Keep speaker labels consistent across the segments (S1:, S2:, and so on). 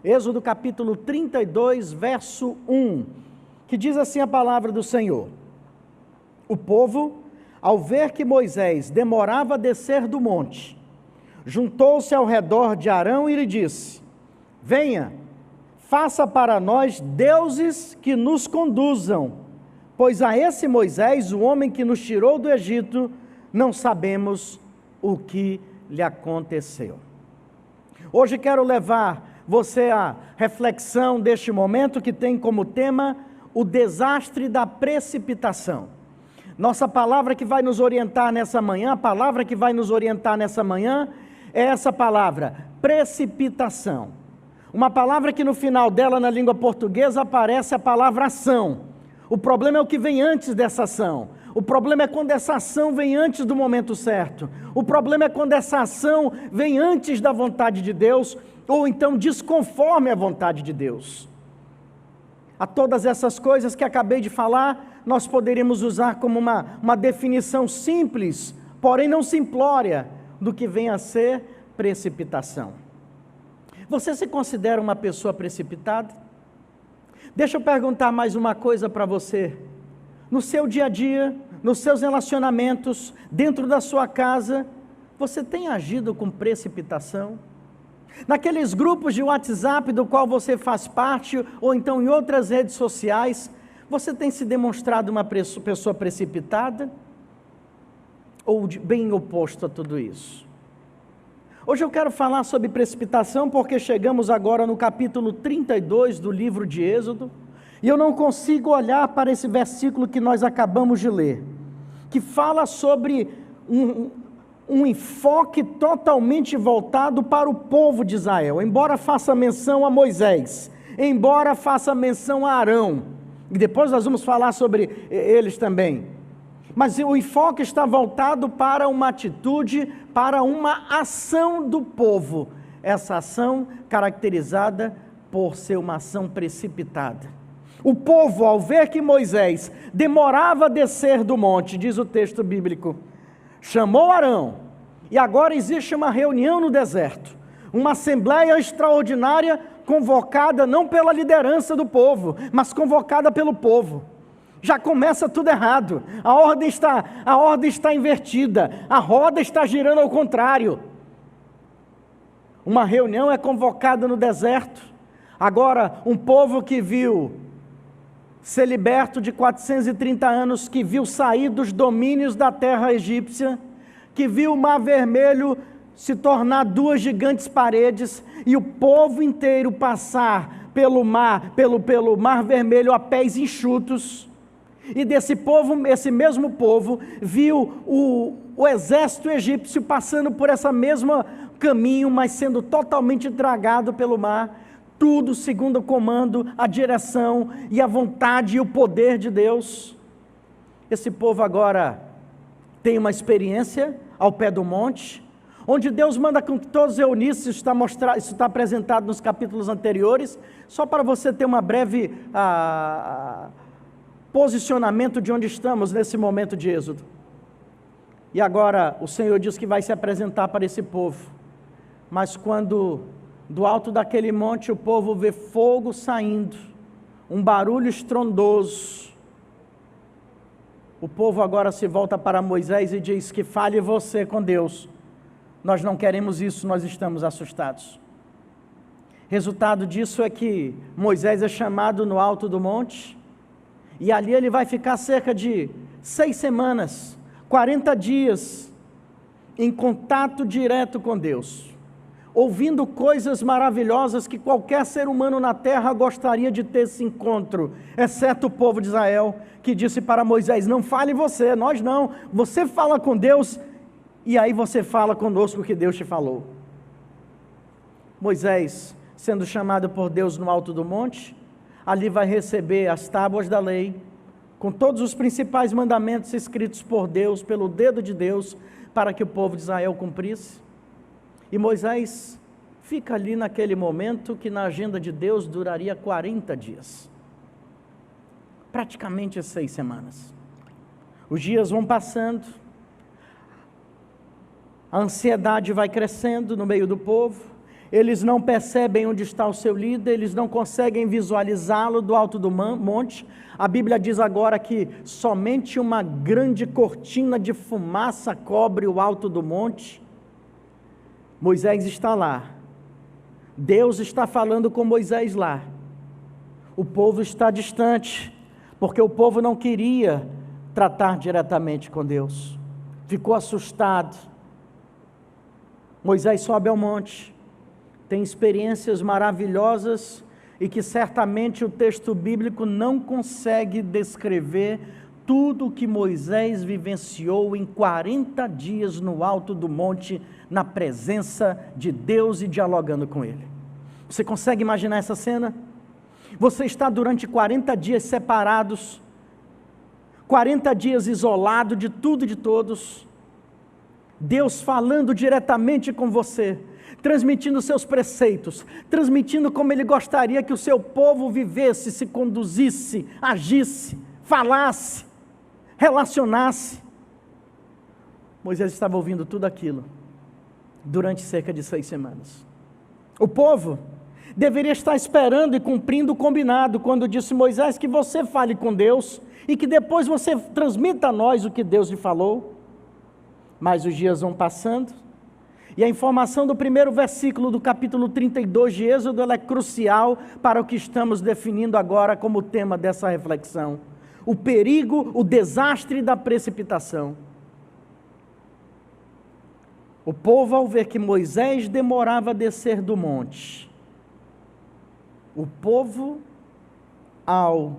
S1: Êxodo capítulo 32, verso 1, que diz assim a palavra do Senhor: o povo, ao ver que Moisés demorava a descer do monte, juntou-se ao redor de Arão e lhe disse: venha, faça para nós deuses que nos conduzam, pois a esse Moisés, o homem que nos tirou do Egito, não sabemos o que lhe aconteceu. Hoje quero levar você à reflexão deste momento que tem como tema o desastre da precipitação. Nossa palavra que vai nos orientar nessa manhã, a palavra que vai nos orientar nessa manhã é essa palavra, precipitação. Uma palavra que no final dela, na língua portuguesa, aparece a palavra ação. O problema é o que vem antes dessa ação. O problema é quando essa ação vem antes do momento certo. O problema é quando essa ação vem antes da vontade de Deus, ou então desconforme a vontade de Deus. A todas essas coisas que acabei de falar, nós poderíamos usar como uma definição simples, porém não simplória, do que vem a ser precipitação. Você se considera uma pessoa precipitada? Deixa eu perguntar mais uma coisa para você. No seu dia a dia, nos seus relacionamentos, dentro da sua casa, você tem agido com precipitação? Naqueles grupos de WhatsApp do qual você faz parte, ou então em outras redes sociais, você tem se demonstrado uma pessoa precipitada? Ou bem oposto a tudo isso? Hoje eu quero falar sobre precipitação porque chegamos agora no capítulo 32 do livro de Êxodo, e eu não consigo olhar para esse versículo que nós acabamos de ler, que fala sobre um enfoque totalmente voltado para o povo de Israel, embora faça menção a Moisés, embora faça menção a Arão, e depois nós vamos falar sobre eles também, mas o enfoque está voltado para uma atitude, para uma ação do povo, essa ação caracterizada por ser uma ação precipitada. O povo, ao ver que Moisés demorava a descer do monte, diz o texto bíblico, chamou Arão, e agora existe uma reunião no deserto, uma assembleia extraordinária convocada não pela liderança do povo, mas convocada pelo povo. Já começa tudo errado, a ordem está invertida, a roda está girando ao contrário. Uma reunião é convocada no deserto, agora um povo que viu ser liberto de 430 anos, que viu sair dos domínios da terra egípcia, que viu o Mar Vermelho se tornar duas gigantes paredes, e o povo inteiro passar pelo Mar Vermelho a pés enxutos, e desse povo, esse mesmo povo, viu o exército egípcio passando por esse mesmo caminho, mas sendo totalmente tragado pelo mar, tudo segundo o comando, a direção e a vontade e o poder de Deus. Esse povo agora tem uma experiência ao pé do monte, onde Deus manda com que todos reunissem, isso está apresentado nos capítulos anteriores, só para você ter uma breve posicionamento de onde estamos nesse momento de Êxodo. E agora o Senhor diz que vai se apresentar para esse povo, mas quando do alto daquele monte o povo vê fogo saindo, um barulho estrondoso, o povo agora se volta para Moisés e diz que fale você com Deus, nós não queremos isso, nós estamos assustados. Resultado disso é que Moisés é chamado no alto do monte, e ali ele vai ficar cerca de 6 semanas, 40 dias, em contato direto com Deus, ouvindo coisas maravilhosas que qualquer ser humano na terra gostaria de ter esse encontro, exceto o povo de Israel, que disse para Moisés: não fale você, nós não, você fala com Deus, e aí você fala conosco o que Deus te falou. Moisés, sendo chamado por Deus no alto do monte, ali vai receber as tábuas da lei, com todos os principais mandamentos escritos por Deus, pelo dedo de Deus, para que o povo de Israel cumprisse. E Moisés fica ali naquele momento que na agenda de Deus duraria 40 dias. Praticamente 6 semanas. Os dias vão passando, a ansiedade vai crescendo no meio do povo, eles não percebem onde está o seu líder, eles não conseguem visualizá-lo do alto do monte. A Bíblia diz agora que somente uma grande cortina de fumaça cobre o alto do monte. Moisés está lá, Deus está falando com Moisés lá, o povo está distante, porque o povo não queria tratar diretamente com Deus, ficou assustado. Moisés sobe ao monte, tem experiências maravilhosas e que certamente o texto bíblico não consegue descrever tudo o que Moisés vivenciou em 40 dias no alto do monte, na presença de Deus e dialogando com Ele. Você consegue imaginar essa cena? Você está durante 40 dias separados, 40 dias isolado de tudo e de todos, Deus falando diretamente com você, transmitindo seus preceitos, transmitindo como Ele gostaria que o seu povo vivesse, se conduzisse, agisse, falasse, relacionasse. Moisés estava ouvindo tudo aquilo durante cerca de 6 semanas. O povo deveria estar esperando e cumprindo o combinado, quando disse: Moisés, que você fale com Deus e que depois você transmita a nós o que Deus lhe falou. Mas os dias vão passando, e a informação do primeiro versículo do capítulo 32 de Êxodo, ela é crucial para o que estamos definindo agora como tema dessa reflexão: o perigo, o desastre da precipitação. O povo, ao ver que Moisés demorava a descer do monte, o povo, ao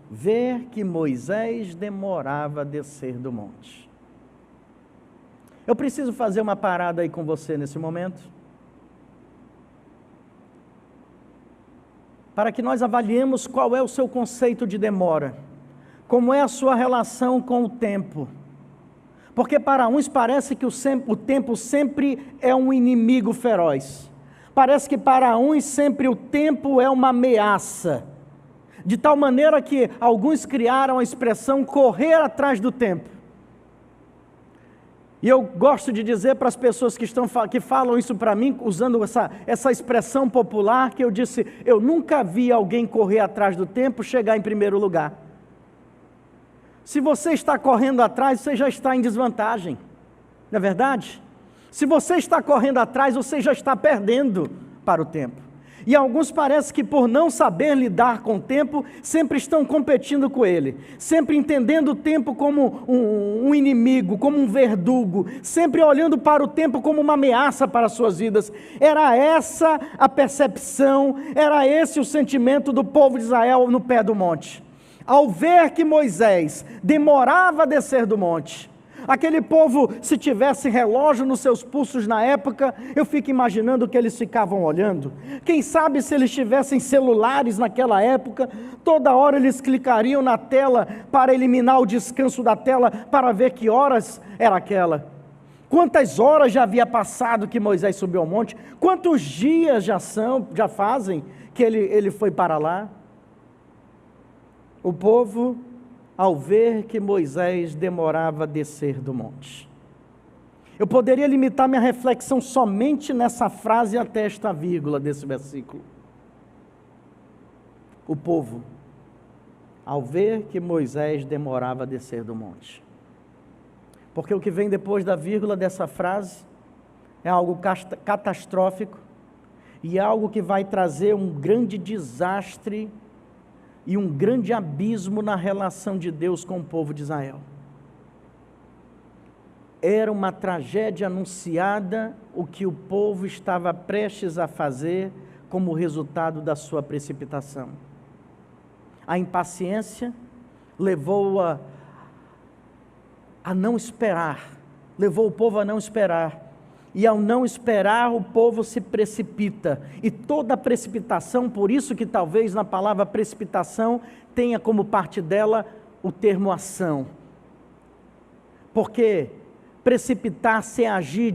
S1: ver que Moisés demorava a descer do monte. Eu preciso fazer uma parada aí com você nesse momento, para que nós avaliemos qual é o seu conceito de demora, como é a sua relação com o tempo. Porque para uns parece que o tempo sempre é um inimigo feroz. Parece que para uns sempre o tempo é uma ameaça. De tal maneira que alguns criaram a expressão correr atrás do tempo. E eu gosto de dizer para as pessoas que falam isso para mim, usando essa expressão popular, que eu disse: eu nunca vi alguém correr atrás do tempo chegar em primeiro lugar. Se você está correndo atrás, você já está em desvantagem, não é verdade? Se você está correndo atrás, você já está perdendo para o tempo. E alguns parece que, por não saber lidar com o tempo, sempre estão competindo com ele, sempre entendendo o tempo como um inimigo, como um verdugo, sempre olhando para o tempo como uma ameaça para as suas vidas. Era essa a percepção, era esse o sentimento do povo de Israel no pé do monte. Ao ver que Moisés demorava a descer do monte, aquele povo, se tivesse relógio nos seus pulsos na época, eu fico imaginando que eles ficavam olhando. Quem sabe se eles tivessem celulares naquela época, toda hora eles clicariam na tela para eliminar o descanso da tela, para ver que horas era aquela. Quantas horas já havia passado que Moisés subiu ao monte? Quantos dias já fazem que ele foi para lá? O povo, ao ver que Moisés demorava a descer do monte. Eu poderia limitar minha reflexão somente nessa frase até esta vírgula desse versículo. O povo, ao ver que Moisés demorava a descer do monte. Porque o que vem depois da vírgula dessa frase é algo catastrófico e algo que vai trazer um grande desastre e um grande abismo na relação de Deus com o povo de Israel. Era uma tragédia anunciada, o que o povo estava prestes a fazer como resultado da sua precipitação. A impaciência levou a não esperar, levou o povo a não esperar. E ao não esperar, o povo se precipita. E toda precipitação, por isso que talvez na palavra precipitação tenha como parte dela o termo ação. Porque Precipitar-se é agir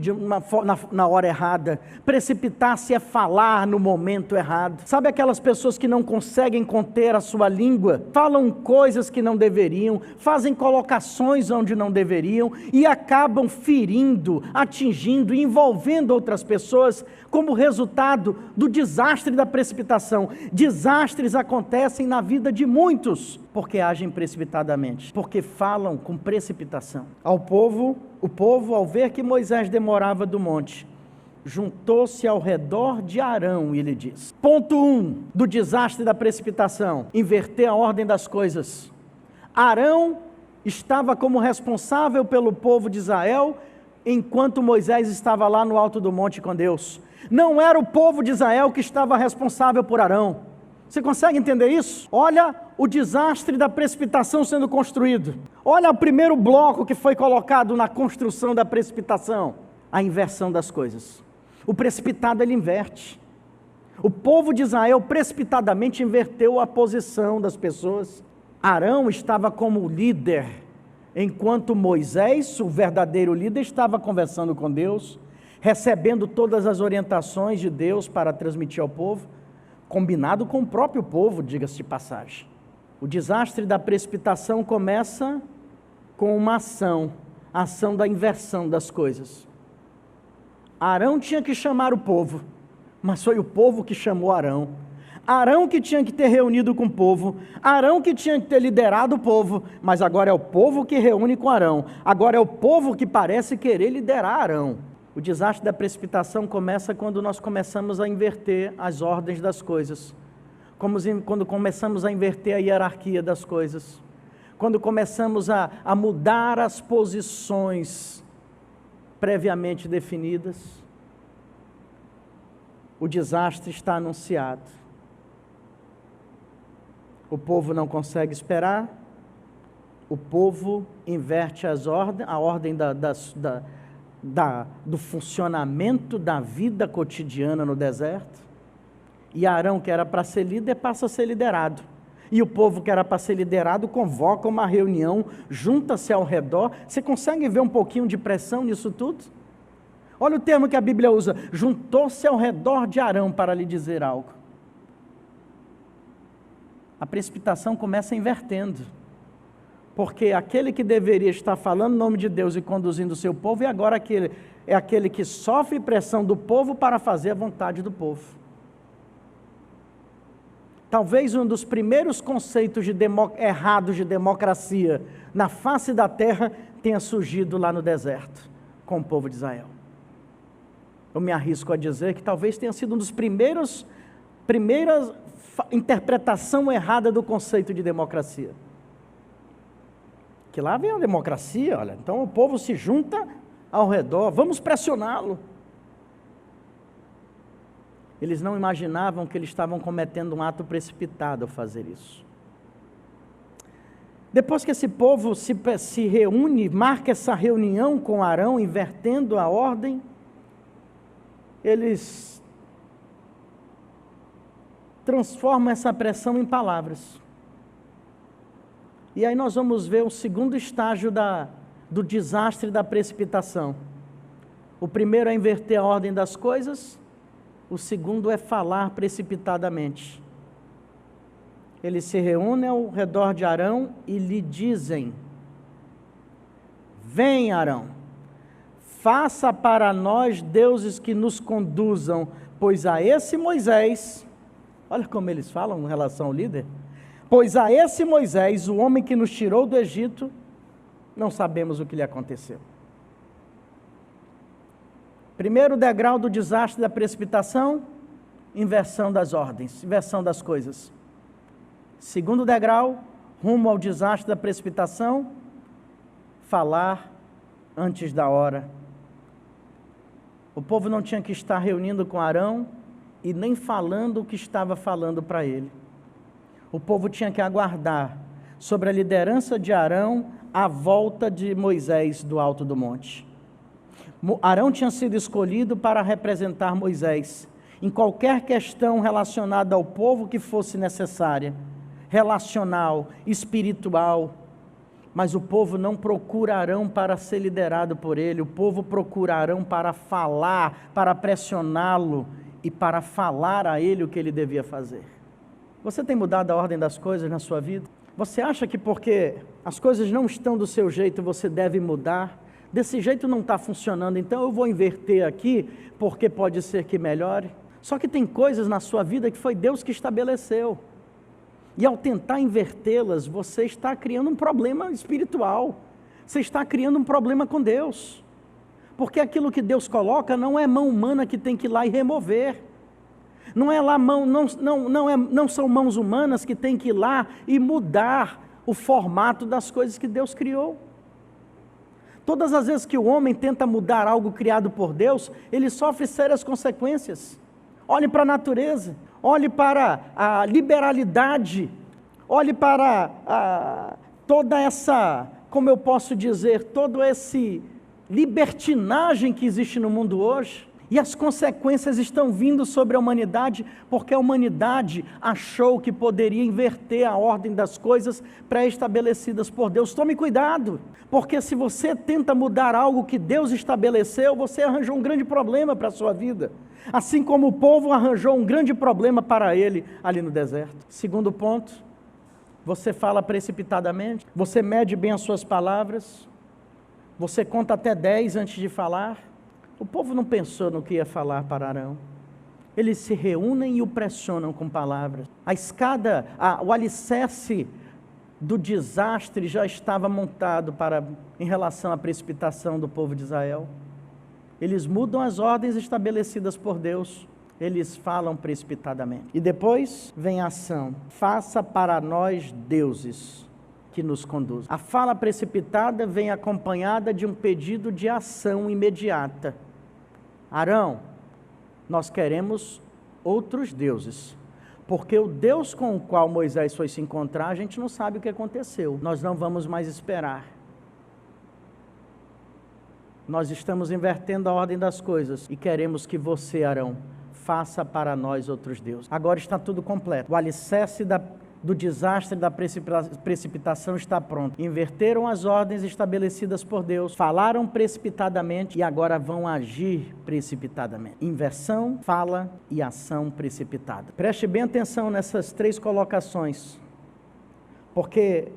S1: na hora errada. Precipitar-se é falar no momento errado. Sabe aquelas pessoas que não conseguem conter a sua língua? Falam coisas que não deveriam, fazem colocações onde não deveriam e acabam ferindo, atingindo, envolvendo outras pessoas como resultado do desastre da precipitação. Desastres acontecem na vida de muitos porque agem precipitadamente, porque falam com precipitação. O povo, ao ver que Moisés demorava do monte, juntou-se ao redor de Arão e lhe disse. Ponto 1 do desastre da precipitação: inverter a ordem das coisas. Arão estava como responsável pelo povo de Israel, enquanto Moisés estava lá no alto do monte com Deus. Não era o povo de Israel que estava responsável por Arão. Você consegue entender isso? Olha o desastre da precipitação sendo construído. Olha o primeiro bloco que foi colocado na construção da precipitação. A inversão das coisas. O precipitado, ele inverte. O povo de Israel precipitadamente inverteu a posição das pessoas. Arão estava como líder, enquanto Moisés, o verdadeiro líder, estava conversando com Deus, recebendo todas as orientações de Deus para transmitir ao povo, combinado com o próprio povo, diga-se de passagem. O desastre da precipitação começa com uma ação, a ação da inversão das coisas. Arão tinha que chamar o povo, mas foi o povo que chamou Arão. Arão que tinha que ter reunido com o povo, Arão que tinha que ter liderado o povo, mas agora é o povo que reúne com Arão, agora é o povo que parece querer liderar Arão. O desastre da precipitação começa quando nós começamos a inverter as ordens das coisas, quando começamos a inverter a hierarquia das coisas, quando começamos a mudar as posições previamente definidas. O desastre está anunciado. O povo não consegue esperar, o povo inverte a ordem do funcionamento da vida cotidiana no deserto, e Arão, que era para ser líder, passa a ser liderado, e o povo que era para ser liderado convoca uma reunião, junta-se ao redor. Você consegue ver um pouquinho de pressão nisso tudo? Olha o termo que a Bíblia usa: juntou-se ao redor de Arão para lhe dizer algo. A precipitação começa invertendo, porque aquele que deveria estar falando em nome de Deus e conduzindo o seu povo, e agora aquele que sofre pressão do povo para fazer a vontade do povo. Talvez um dos primeiros conceitos errados de democracia na face da terra tenha surgido lá no deserto, com o povo de Israel. Eu me arrisco a dizer que talvez tenha sido um dos primeiras interpretação errada do conceito de democracia. Que lá vem a democracia, olha, então o povo se junta ao redor, vamos pressioná-lo. Eles não imaginavam que eles estavam cometendo um ato precipitado ao fazer isso. Depois que esse povo se reúne, marca essa reunião com Arão, invertendo a ordem, eles transformam essa pressão em palavras. E aí nós vamos ver o segundo estágio do desastre da precipitação. O primeiro é inverter a ordem das coisas, o segundo é falar precipitadamente. Eles se reúnem ao redor de Arão e lhe dizem: vem, Arão, faça para nós deuses que nos conduzam, pois a esse Moisés, olha como eles falam em relação ao líder, pois a esse Moisés, o homem que nos tirou do Egito, não sabemos o que lhe aconteceu. Primeiro degrau do desastre da precipitação, inversão das ordens, inversão das coisas. Segundo degrau, rumo ao desastre da precipitação, falar antes da hora. O povo não tinha que estar reunindo com Arão e nem falando o que estava falando para ele. O povo tinha que aguardar, sobre a liderança de Arão, a volta de Moisés do alto do monte. Arão tinha sido escolhido para representar Moisés em qualquer questão relacionada ao povo que fosse necessária, relacional, espiritual. Mas o povo não procura Arão para ser liderado por ele, o povo procura Arão para falar, para pressioná-lo e para falar a ele o que ele devia fazer. Você tem mudado a ordem das coisas na sua vida? Você acha que porque as coisas não estão do seu jeito, você deve mudar? Desse jeito não está funcionando, então eu vou inverter aqui, porque pode ser que melhore. Só que tem coisas na sua vida que foi Deus que estabeleceu. E ao tentar invertê-las, você está criando um problema espiritual. Você está criando um problema com Deus. Porque aquilo que Deus coloca não é mão humana que tem que ir lá e remover. Não é lá não são mãos humanas que tem que ir lá e mudar o formato das coisas que Deus criou. Todas as vezes que o homem tenta mudar algo criado por Deus, ele sofre sérias consequências. Olhe para a natureza, olhe para a liberalidade, olhe para toda essa, como eu posso dizer, todo esse libertinagem que existe no mundo hoje. E as consequências estão vindo sobre a humanidade, porque a humanidade achou que poderia inverter a ordem das coisas pré-estabelecidas por Deus. Tome cuidado, porque se você tenta mudar algo que Deus estabeleceu, você arranjou um grande problema para a sua vida. Assim como o povo arranjou um grande problema para ele ali no deserto. Segundo ponto, você fala precipitadamente, você mede bem as suas palavras, você conta até 10 antes de falar. O povo não pensou no que ia falar para Arão. Eles se reúnem e o pressionam com palavras. A escada, o alicerce do desastre já estava montado em relação à precipitação do povo de Israel. Eles mudam as ordens estabelecidas por Deus. Eles falam precipitadamente. E depois vem a ação. Faça para nós deuses que nos conduzam. A fala precipitada vem acompanhada de um pedido de ação imediata. Arão, nós queremos outros deuses, porque o Deus com o qual Moisés foi se encontrar, a gente não sabe o que aconteceu, nós não vamos mais esperar. Nós estamos invertendo a ordem das coisas e queremos que você, Arão, faça para nós outros deuses. Agora está tudo completo, o alicerce do desastre da precipitação está pronto. Inverteram as ordens estabelecidas por Deus, falaram precipitadamente e agora vão agir precipitadamente. Inversão, fala e ação precipitada. Preste bem atenção nessas 3 colocações, porque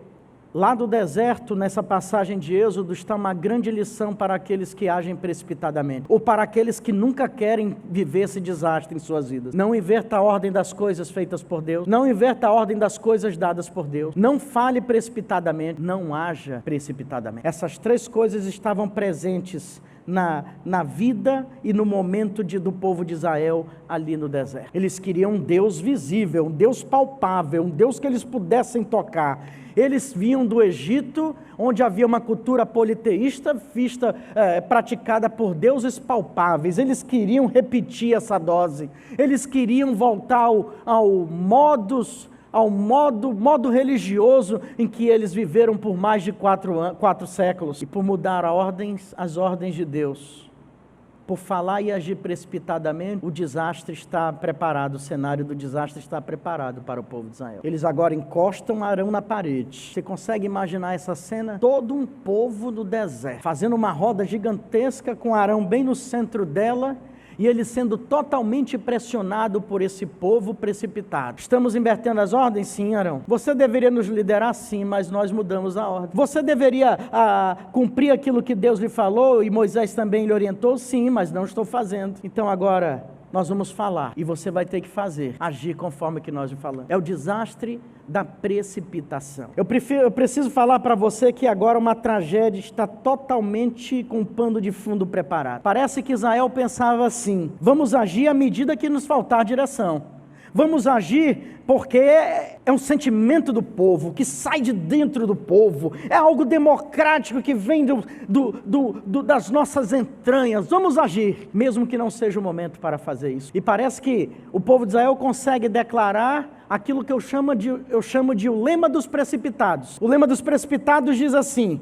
S1: lá do deserto, nessa passagem de Êxodo, está uma grande lição para aqueles que agem precipitadamente, ou para aqueles que nunca querem viver esse desastre em suas vidas. Não inverta a ordem das coisas feitas por Deus, não inverta a ordem das coisas dadas por Deus, não fale precipitadamente, não haja precipitadamente. Essas 3 coisas estavam presentes na vida e no momento do povo de Israel ali no deserto. Eles queriam um Deus visível, um Deus palpável, um Deus que eles pudessem tocar. Eles vinham do Egito, onde havia uma cultura politeísta, praticada por deuses palpáveis. Eles queriam repetir essa dose. Eles queriam voltar ao modo religioso em que eles viveram por mais de 4 séculos. E por mudar as ordens de Deus, por falar e agir precipitadamente, o desastre está preparado, o cenário do desastre está preparado para o povo de Israel. Eles agora encostam Arão na parede. Você consegue imaginar essa cena? Todo um povo no deserto, fazendo uma roda gigantesca com Arão bem no centro dela, e ele sendo totalmente pressionado por esse povo precipitado. Estamos invertendo as ordens? Sim, Arão. Você deveria nos liderar? Sim, mas nós mudamos a ordem. Você deveria cumprir aquilo que Deus lhe falou e Moisés também lhe orientou? Sim, mas não estou fazendo. Então agora nós vamos falar e você vai ter que fazer, agir conforme que nós lhe falamos. É o desastre da precipitação. Eu preciso falar para você que agora uma tragédia está totalmente com um pano de fundo preparado. Parece que Israel pensava assim: vamos agir à medida que nos faltar direção. Vamos agir porque é um sentimento do povo, que sai de dentro do povo, é algo democrático que vem das nossas entranhas. Vamos agir, mesmo que não seja o momento para fazer isso. E parece que o povo de Israel consegue declarar aquilo que eu chamo de o lema dos precipitados. O lema dos precipitados diz assim: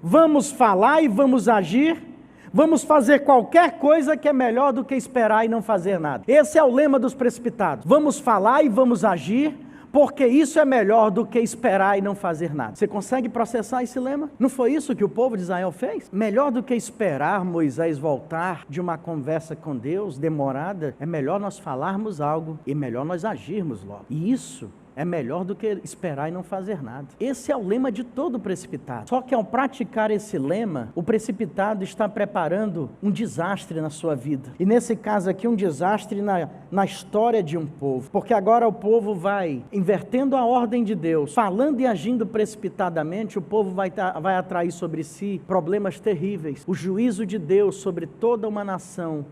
S1: vamos falar e vamos agir. Vamos fazer qualquer coisa que é melhor do que esperar e não fazer nada. Esse é o lema dos precipitados. Vamos falar e vamos agir, porque isso é melhor do que esperar e não fazer nada. Você consegue processar esse lema? Não foi isso que o povo de Israel fez? Melhor do que esperar Moisés voltar de uma conversa com Deus demorada, é melhor nós falarmos algo e melhor nós agirmos logo. E isso é melhor do que esperar e não fazer nada. Esse é o lema de todo precipitado. Só que ao praticar esse lema, o precipitado está preparando um desastre na sua vida. E nesse caso aqui, um desastre na história de um povo. Porque agora o povo vai invertendo a ordem de Deus, falando e agindo precipitadamente, o povo vai atrair sobre si problemas terríveis. O juízo de Deus sobre toda uma nação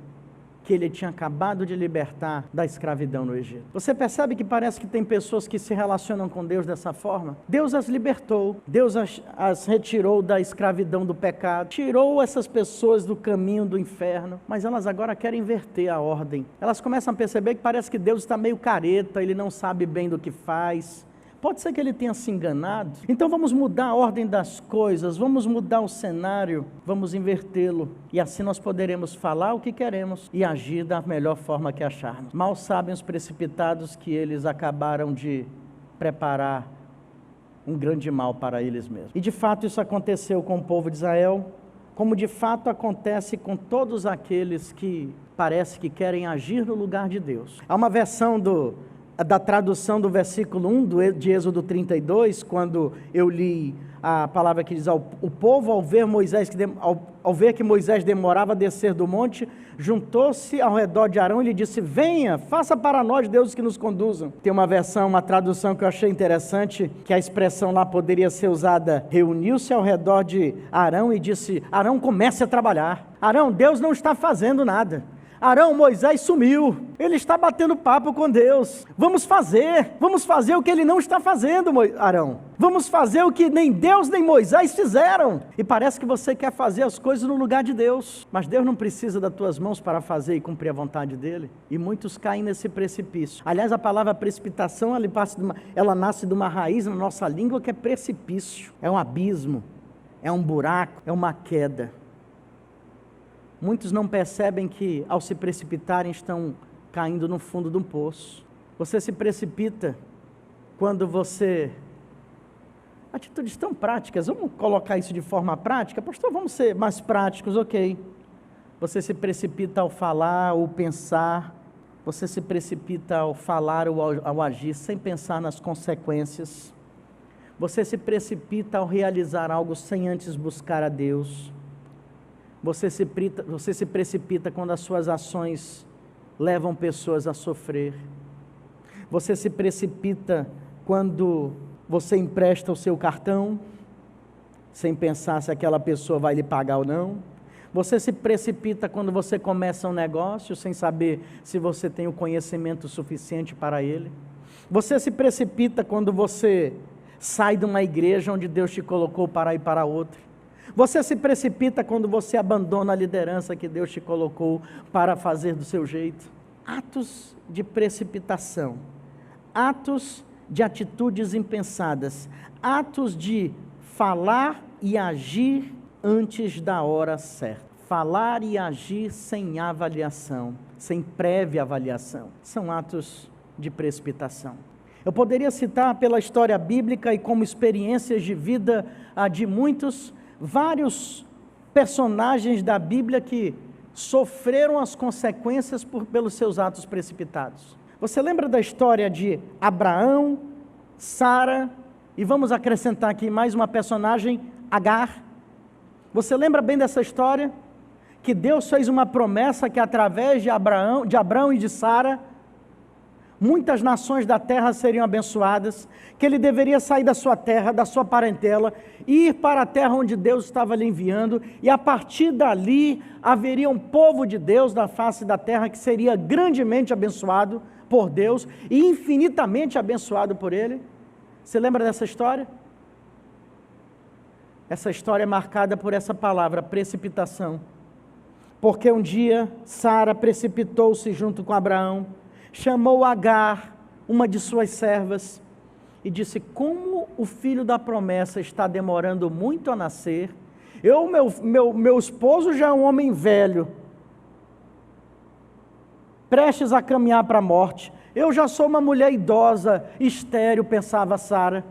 S1: que ele tinha acabado de libertar da escravidão no Egito. Você percebe que parece que tem pessoas que se relacionam com Deus dessa forma? Deus as libertou, Deus as retirou da escravidão do pecado, tirou essas pessoas do caminho do inferno, mas elas agora querem inverter a ordem. Elas começam a perceber que parece que Deus está meio careta, ele não sabe bem do que faz. Pode ser que ele tenha se enganado. Então vamos mudar a ordem das coisas, vamos mudar o cenário, vamos invertê-lo. E assim nós poderemos falar o que queremos e agir da melhor forma que acharmos. Mal sabem os precipitados que eles acabaram de preparar um grande mal para eles mesmos. E de fato isso aconteceu com o povo de Israel, como de fato acontece com todos aqueles que parece que querem agir no lugar de Deus. Há uma versão da tradução do versículo 1 de Êxodo 32, quando eu li a palavra que diz: o povo, ao ver que Moisés demorava a descer do monte, juntou-se ao redor de Arão e lhe disse: venha, faça para nós deuses que nos conduzam. Tem uma versão, uma tradução que eu achei interessante, que a expressão lá poderia ser usada: reuniu-se ao redor de Arão e disse: Arão, comece a trabalhar. Arão, Deus não está fazendo nada. Arão, Moisés sumiu, ele está batendo papo com Deus. Vamos fazer o que ele não está fazendo, Arão. Vamos fazer o que nem Deus nem Moisés fizeram. E parece que você quer fazer as coisas no lugar de Deus, mas Deus não precisa das tuas mãos para fazer e cumprir a vontade dele. E muitos caem nesse precipício. Aliás, a palavra precipitação, ela nasce de uma raiz na nossa língua que é precipício. É um abismo, é um buraco, é uma queda. Muitos não percebem que, ao se precipitarem, estão caindo no fundo de um poço. Você se precipita quando você... Atitudes tão práticas, vamos colocar isso de forma prática? Pastor, vamos ser mais práticos, ok. Você se precipita ao falar ou pensar, você se precipita ao falar ou ao agir sem pensar nas consequências. Você se precipita ao realizar algo sem antes buscar a Deus. Você se precipita quando as suas ações levam pessoas a sofrer. Você se precipita quando você empresta o seu cartão, sem pensar se aquela pessoa vai lhe pagar ou não. Você se precipita quando você começa um negócio, sem saber se você tem o conhecimento suficiente para ele. Você se precipita quando você sai de uma igreja onde Deus te colocou para ir para outra. Você se precipita quando você abandona a liderança que Deus te colocou para fazer do seu jeito. Atos de precipitação, atos de atitudes impensadas, atos de falar e agir antes da hora certa. Falar e agir sem avaliação, sem prévia avaliação, são atos de precipitação. Eu poderia citar pela história bíblica e como experiências de vida de muitos, vários personagens da Bíblia que sofreram as consequências pelos seus atos precipitados. Você lembra da história de Abraão, Sara, e vamos acrescentar aqui mais uma personagem, Agar? Você lembra bem dessa história? Que Deus fez uma promessa que através de Abraão e de Sara, muitas nações da terra seriam abençoadas, que ele deveria sair da sua terra, da sua parentela, ir para a terra onde Deus estava lhe enviando, e a partir dali haveria um povo de Deus na face da terra que seria grandemente abençoado por Deus e infinitamente abençoado por ele. Você lembra dessa história? Essa história é marcada por essa palavra, precipitação. Porque um dia Sara precipitou-se junto com Abraão, chamou Agar, uma de suas servas, e disse: como o filho da promessa está demorando muito a nascer, meu esposo já é um homem velho, prestes a caminhar para a morte, Eu já sou uma mulher idosa, estéril, pensava Sara.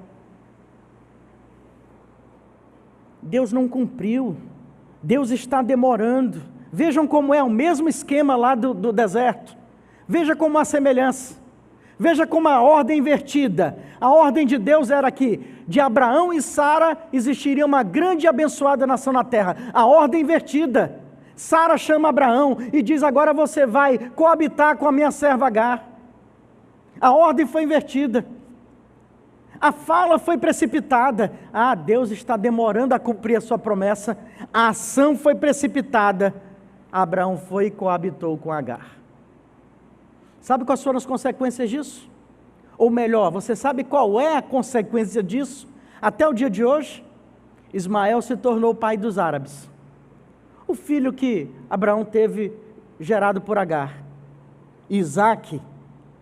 S1: Deus não cumpriu. Deus está demorando. Vejam como é o mesmo esquema lá do deserto. Veja como há semelhança. Veja como a ordem invertida. A ordem de Deus era que de Abraão e Sara existiria uma grande e abençoada nação na terra. A ordem invertida. Sara chama Abraão e diz: agora você vai coabitar com a minha serva Agar. A ordem foi invertida. A fala foi precipitada. Deus está demorando a cumprir a sua promessa. A ação foi precipitada. Abraão foi e coabitou com Agar. Sabe quais foram as consequências disso? Ou melhor, você sabe qual é a consequência disso? Até o dia de hoje, Ismael se tornou o pai dos árabes. O filho que Abraão teve gerado por Agar. Isaque,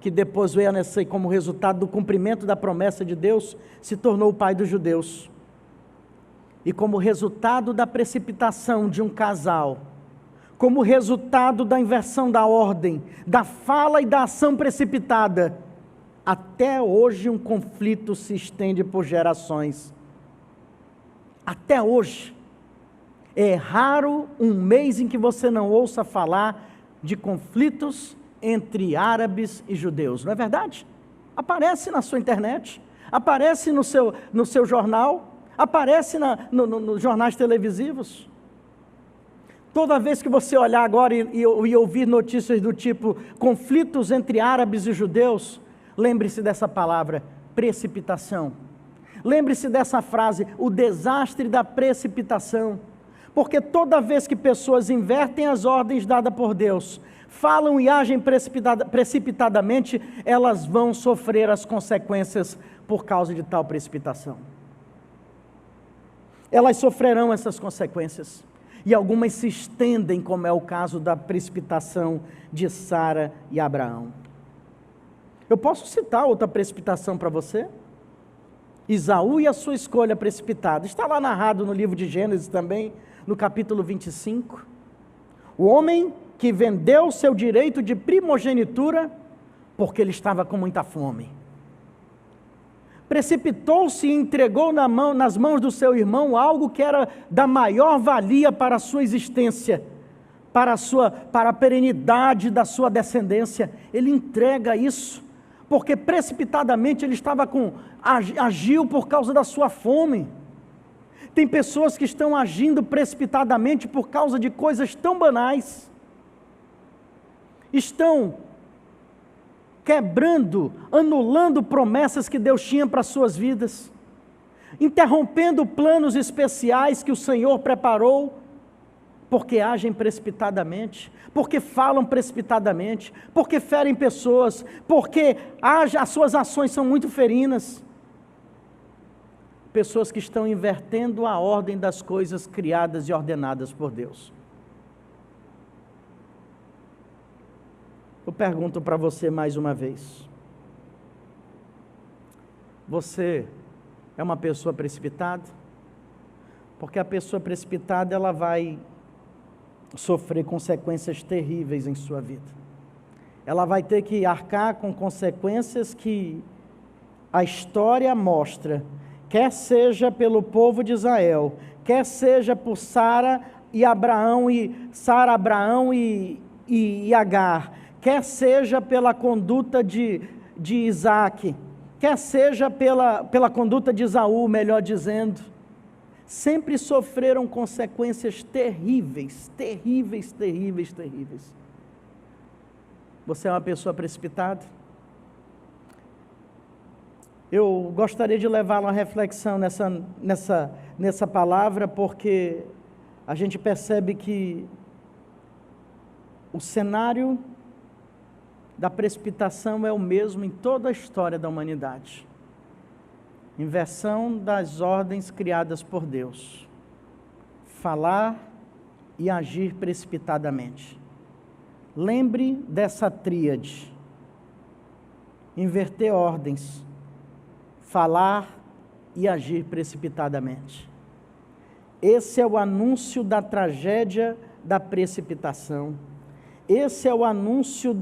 S1: que depois veio a nascer como resultado do cumprimento da promessa de Deus, se tornou o pai dos judeus. E como resultado da precipitação de um casal, como resultado da inversão da ordem, da fala e da ação precipitada, até hoje um conflito se estende por gerações. Até hoje. É raro um mês em que você não ouça falar de conflitos entre árabes e judeus, não é verdade? Aparece na sua internet, aparece no seu jornal, aparece nos jornais televisivos. Toda vez que você olhar agora e ouvir notícias do tipo conflitos entre árabes e judeus, lembre-se dessa palavra, precipitação. Lembre-se dessa frase, o desastre da precipitação. Porque toda vez que pessoas invertem as ordens dadas por Deus, falam e agem precipitadamente, elas vão sofrer as consequências por causa de tal precipitação. Elas sofrerão essas consequências. E algumas se estendem, como é o caso da precipitação de Sara e Abraão. Eu posso citar outra precipitação para você? Esaú e a sua escolha precipitada. Está lá narrado no livro de Gênesis também, no capítulo 25. O homem que vendeu seu direito de primogenitura porque ele estava com muita fome. Precipitou-se e entregou nas mãos do seu irmão algo que era da maior valia para a sua existência, para a perenidade da sua descendência. Ele entrega isso, porque precipitadamente ele agiu por causa da sua fome. Tem pessoas que estão agindo precipitadamente por causa de coisas tão banais. Estão quebrando, anulando promessas que Deus tinha para as suas vidas, interrompendo planos especiais que o Senhor preparou, porque agem precipitadamente, porque falam precipitadamente, porque ferem pessoas, porque as suas ações são muito ferinas. Pessoas que estão invertendo a ordem das coisas criadas e ordenadas por Deus. Eu pergunto para você mais uma vez. Você é uma pessoa precipitada? Porque a pessoa precipitada, ela vai sofrer consequências terríveis em sua vida. Ela vai ter que arcar com consequências que a história mostra, quer seja pelo povo de Israel, quer seja por Sara, Abraão e Agar, quer seja pela conduta de Isaque, quer seja pela conduta de Esaú, melhor dizendo, sempre sofreram consequências terríveis, terríveis, terríveis, terríveis. Você é uma pessoa precipitada? Eu gostaria de levá-lo a reflexão nessa palavra, porque a gente percebe que o cenário da precipitação é o mesmo em toda a história da humanidade. Inversão das ordens criadas por Deus. Falar e agir precipitadamente. Lembre dessa tríade. Inverter ordens, falar e agir precipitadamente. Esse é o anúncio da tragédia da precipitação. Esse é o anúncio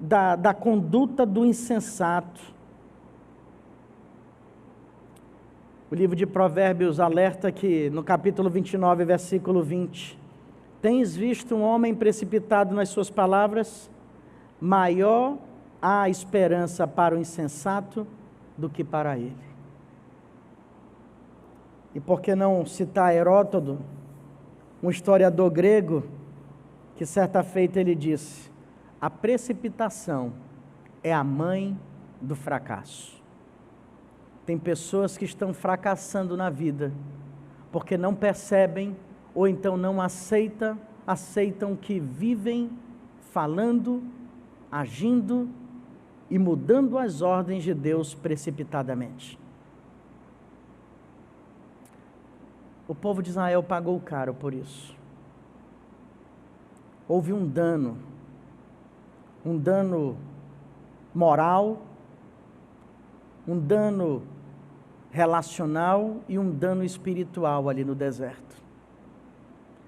S1: da conduta do insensato. O livro de Provérbios alerta que, no capítulo 29, versículo 20, tens visto um homem precipitado nas suas palavras? Maior há esperança para o insensato do que para ele. E por que não citar Heródoto, um historiador grego, que certa feita ele disse: a precipitação é a mãe do fracasso. Tem pessoas que estão fracassando na vida, porque não percebem, ou então não aceitam que vivem falando, agindo e mudando as ordens de Deus precipitadamente. O povo de Israel pagou caro por isso. Houve um dano moral, um dano relacional e um dano espiritual ali no deserto.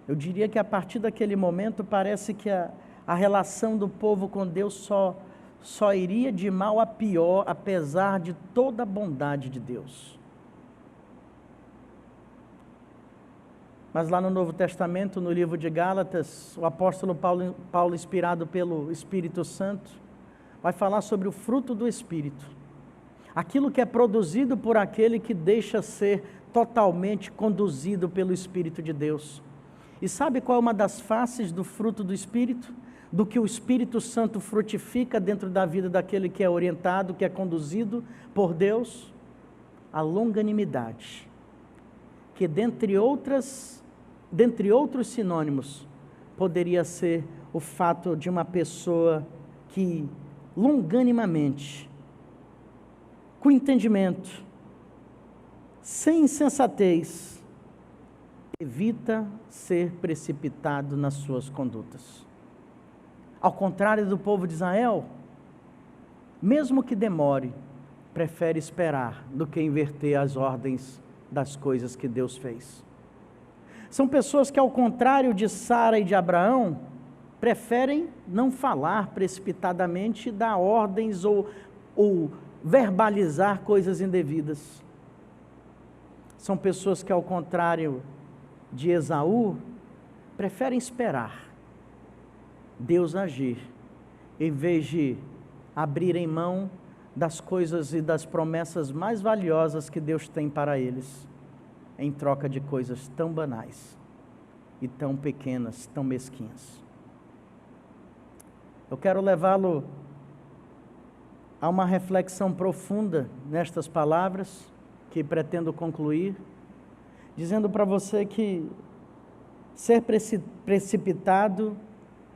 S1: Eu diria que a partir daquele momento parece que a relação do povo com Deus só iria de mal a pior, apesar de toda a bondade de Deus. Mas lá no Novo Testamento, no livro de Gálatas, o apóstolo Paulo, inspirado pelo Espírito Santo, vai falar sobre o fruto do Espírito. Aquilo que é produzido por aquele que deixa ser totalmente conduzido pelo Espírito de Deus. E sabe qual é uma das faces do fruto do Espírito? Do que o Espírito Santo frutifica dentro da vida daquele que é orientado, que é conduzido por Deus? A longanimidade, que dentre outros sinônimos, poderia ser o fato de uma pessoa que longanimamente, com entendimento, sem insensatez, evita ser precipitado nas suas condutas. Ao contrário do povo de Israel, mesmo que demore, prefere esperar do que inverter as ordens das coisas que Deus fez. São pessoas que, ao contrário de Sara e de Abraão, preferem não falar precipitadamente, dar ordens ou verbalizar coisas indevidas. São pessoas que, ao contrário de Esaú, preferem esperar Deus agir, em vez de abrirem mão das coisas e das promessas mais valiosas que Deus tem para eles, em troca de coisas tão banais e tão pequenas, tão mesquinhas. Eu quero levá-lo a uma reflexão profunda nestas palavras, que pretendo concluir, dizendo para você que ser precipitado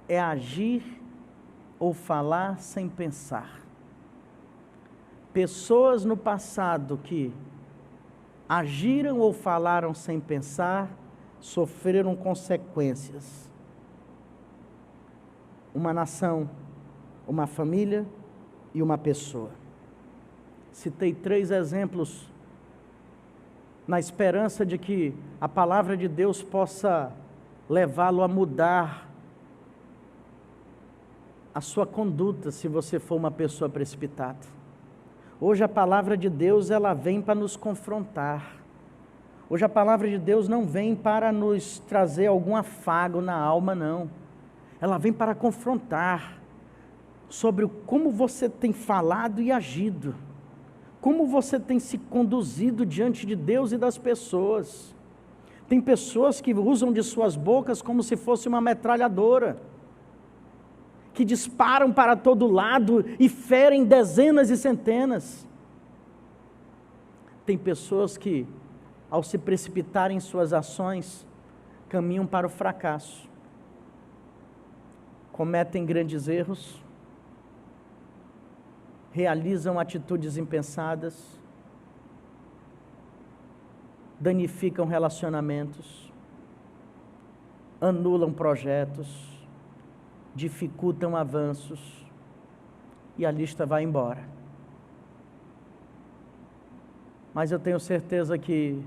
S1: é agir ou falar sem pensar. Pessoas no passado que agiram ou falaram sem pensar, sofreram consequências. Uma nação, uma família e uma pessoa. Citei 3 exemplos na esperança de que a palavra de Deus possa levá-lo a mudar a sua conduta, se você for uma pessoa precipitada. Hoje a palavra de Deus, ela vem para nos confrontar. Hoje a palavra de Deus não vem para nos trazer algum afago na alma, não. Ela vem para confrontar sobre como você tem falado e agido, como você tem se conduzido diante de Deus e das pessoas. Tem pessoas que usam de suas bocas como se fosse uma metralhadora, que disparam para todo lado e ferem dezenas e centenas. Tem pessoas que, ao se precipitarem em suas ações, caminham para o fracasso, cometem grandes erros, realizam atitudes impensadas, danificam relacionamentos, anulam projetos, dificultam avanços, e a lista vai embora. Mas eu tenho certeza que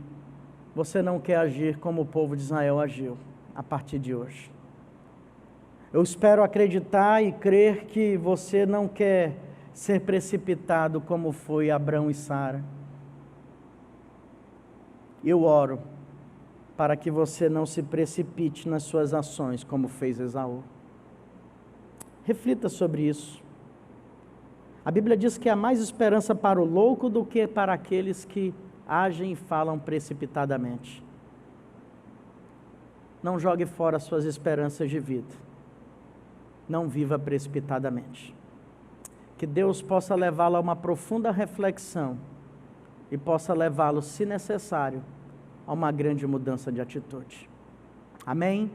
S1: você não quer agir como o povo de Israel agiu a partir de hoje. Eu espero acreditar e crer que você não quer ser precipitado como foi Abrão e Sara. Eu oro para que você não se precipite nas suas ações como fez Esaú. Reflita sobre isso. A Bíblia diz que há mais esperança para o louco do que para aqueles que agem e falam precipitadamente. Não jogue fora suas esperanças de vida. Não viva precipitadamente. Que Deus possa levá-lo a uma profunda reflexão e possa levá-lo, se necessário, a uma grande mudança de atitude. Amém?